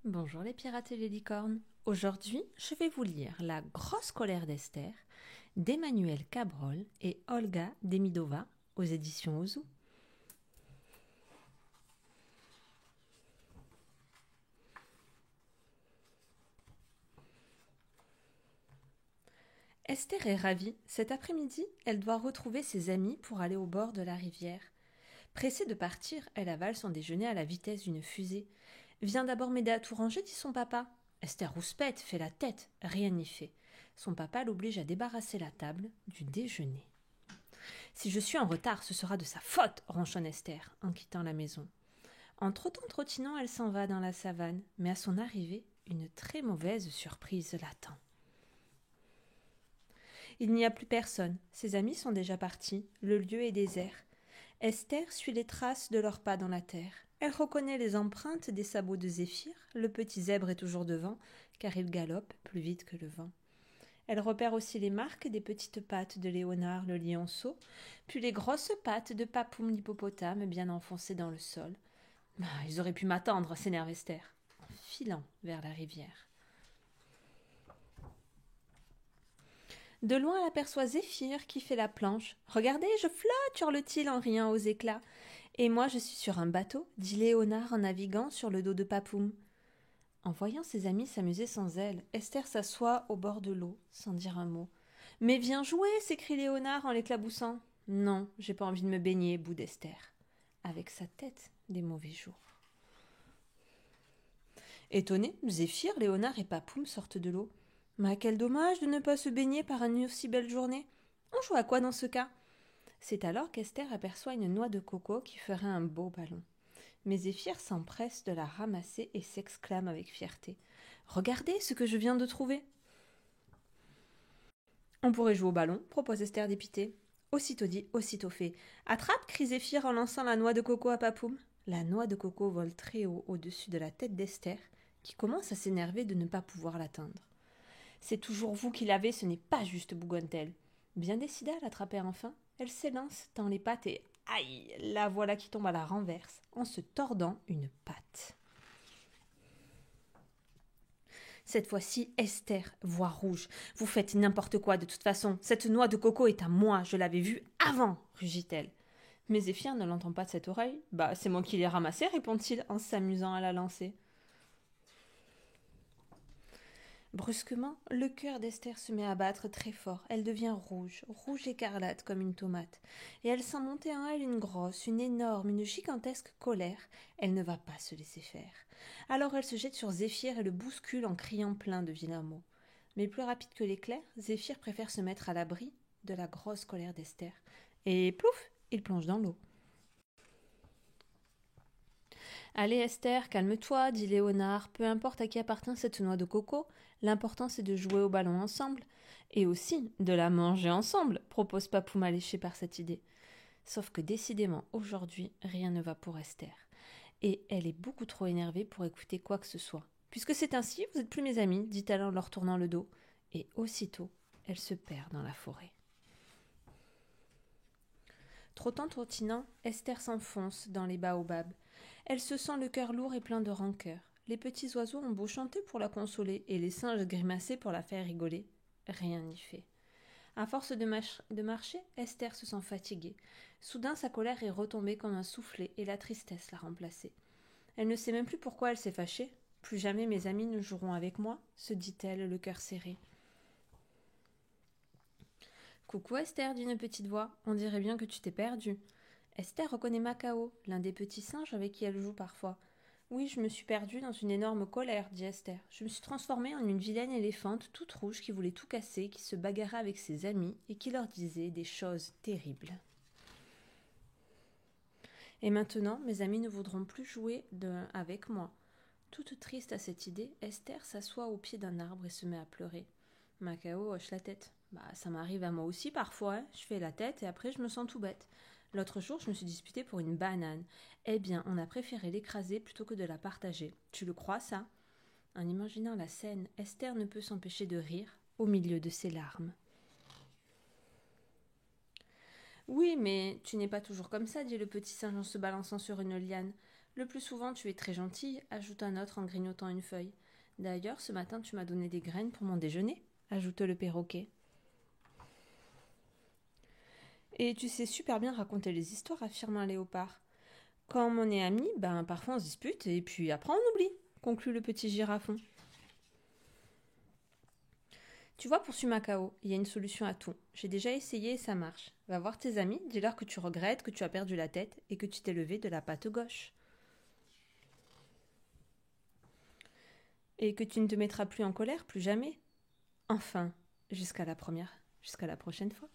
Bonjour les pirates et les licornes. Aujourd'hui, je vais vous lire La grosse colère d'Esther d'Emmanuel Cabrol et Olga Demidova aux éditions Ozu. Esther est ravie. Cet après-midi, elle doit retrouver ses amis pour aller au bord de la rivière. Pressée de partir, elle avale son déjeuner à la vitesse d'une fusée. Viens d'abord m'aider à tout ranger, dit son papa. Esther rouspète, fait la tête, rien n'y fait. Son papa l'oblige à débarrasser la table du déjeuner. Si je suis en retard, ce sera de sa faute, ronchonne Esther en quittant la maison. En trottinant, elle s'en va dans la savane, mais à son arrivée, une très mauvaise surprise l'attend. Il n'y a plus personne, ses amis sont déjà partis, le lieu est désert. Esther suit les traces de leurs pas dans la terre. Elle reconnaît les empreintes des sabots de Zéphyr, le petit zèbre est toujours devant, car il galope plus vite que le vent. Elle repère aussi les marques des petites pattes de Léonard le lionceau, puis les grosses pattes de Papoum l'hippopotame bien enfoncées dans le sol. Ils auraient pu m'attendre, s'énerve Esther, en filant vers la rivière. De loin, elle aperçoit Zéphyr qui fait la planche. « Regardez, je flotte !» hurle-t-il en riant aux éclats. « Et moi, je suis sur un bateau » dit Léonard en naviguant sur le dos de Papoum. En voyant ses amis s'amuser sans elle, Esther s'assoit au bord de l'eau, sans dire un mot. « Mais viens jouer !» s'écrie Léonard en l'éclaboussant. « Non, j'ai pas envie de me baigner » boude Esther, avec sa tête des mauvais jours. Étonnés, Zéphyr, Léonard et Papoum sortent de l'eau. « Mais quel dommage de ne pas se baigner par une aussi belle journée. On joue à quoi dans ce cas ?» C'est alors qu'Esther aperçoit une noix de coco qui ferait un beau ballon. Mais Zéphyr s'empresse de la ramasser et s'exclame avec fierté. « Regardez ce que je viens de trouver !» « On pourrait jouer au ballon » propose Esther dépitée. Aussitôt dit, aussitôt fait. « Attrape !» crie Zéphyr en lançant la noix de coco à Papoum. La noix de coco vole très haut au-dessus de la tête d'Esther, qui commence à s'énerver de ne pas pouvoir l'atteindre. « C'est toujours vous qui l'avez, ce n'est pas juste, bougonne-t-elle. Bien décidée à l'attraper enfin, elle s'élance, tend les pattes et aïe, la voilà qui tombe à la renverse, en se tordant une patte. Cette fois-ci, Esther voit rouge. « Vous faites n'importe quoi de toute façon. Cette noix de coco est à moi, je l'avais vue avant, rugit-elle. Mais Zéphyr ne l'entend pas de cette oreille. « Bah, c'est moi qui l'ai ramassée, répond-il en s'amusant à la lancer. Brusquement, le cœur d'Esther se met à battre très fort. Elle devient rouge, rouge écarlate comme une tomate. Et elle sent monter en elle une grosse, une énorme, une gigantesque colère. Elle ne va pas se laisser faire. Alors elle se jette sur Zéphyr et le bouscule en criant plein de vilains mots. Mais plus rapide que l'éclair, Zéphyr préfère se mettre à l'abri de la grosse colère d'Esther. Et plouf, il plonge dans l'eau. « Allez Esther, calme-toi, dit Léonard, peu importe à qui appartient cette noix de coco, l'important c'est de jouer au ballon ensemble, et aussi de la manger ensemble, propose Papoum alléché par cette idée. Sauf que décidément, aujourd'hui, rien ne va pour Esther, et elle est beaucoup trop énervée pour écouter quoi que ce soit. Puisque c'est ainsi, vous n'êtes plus mes amis, dit-elle en leur tournant le dos, et aussitôt, elle se perd dans la forêt. Trottinant, Esther s'enfonce dans les baobabs. Elle se sent le cœur lourd et plein de rancœur. Les petits oiseaux ont beau chanter pour la consoler et les singes grimacer pour la faire rigoler. Rien n'y fait. À force de marcher, Esther se sent fatiguée. Soudain, sa colère est retombée comme un soufflet et la tristesse l'a remplacée. Elle ne sait même plus pourquoi elle s'est fâchée. Plus jamais mes amis ne joueront avec moi, se dit-elle, le cœur serré. Coucou Esther, dit une petite voix, on dirait bien que tu t'es perdue. Esther reconnaît Macao, l'un des petits singes avec qui elle joue parfois. Oui, je me suis perdue dans une énorme colère, dit Esther. Je me suis transformée en une vilaine éléphante toute rouge qui voulait tout casser, qui se bagarrait avec ses amis et qui leur disait des choses terribles. Et maintenant, mes amis ne voudront plus jouer avec moi. Toute triste à cette idée, Esther s'assoit au pied d'un arbre et se met à pleurer. Macao hoche la tête. Ça m'arrive à moi aussi parfois, hein. Je fais la tête et après je me sens tout bête. L'autre jour, je me suis disputée pour une banane. Eh bien, on a préféré l'écraser plutôt que de la partager. Tu le crois, ça ? En imaginant la scène, Esther ne peut s'empêcher de rire au milieu de ses larmes. Oui, mais tu n'es pas toujours comme ça, dit le petit singe en se balançant sur une liane. Le plus souvent, tu es très gentille, ajoute un autre en grignotant une feuille. D'ailleurs, ce matin, tu m'as donné des graines pour mon déjeuner, ajoute le perroquet. Et tu sais super bien raconter les histoires, affirme un léopard. Quand on est amis, parfois on se dispute et puis après on oublie, conclut le petit girafon. Tu vois, poursuit Macao, il y a une solution à tout. J'ai déjà essayé et ça marche. Va voir tes amis, dis-leur que tu regrettes, que tu as perdu la tête et que tu t'es levé de la patte gauche. Et que tu ne te mettras plus en colère, plus jamais. Enfin, jusqu'à la prochaine fois.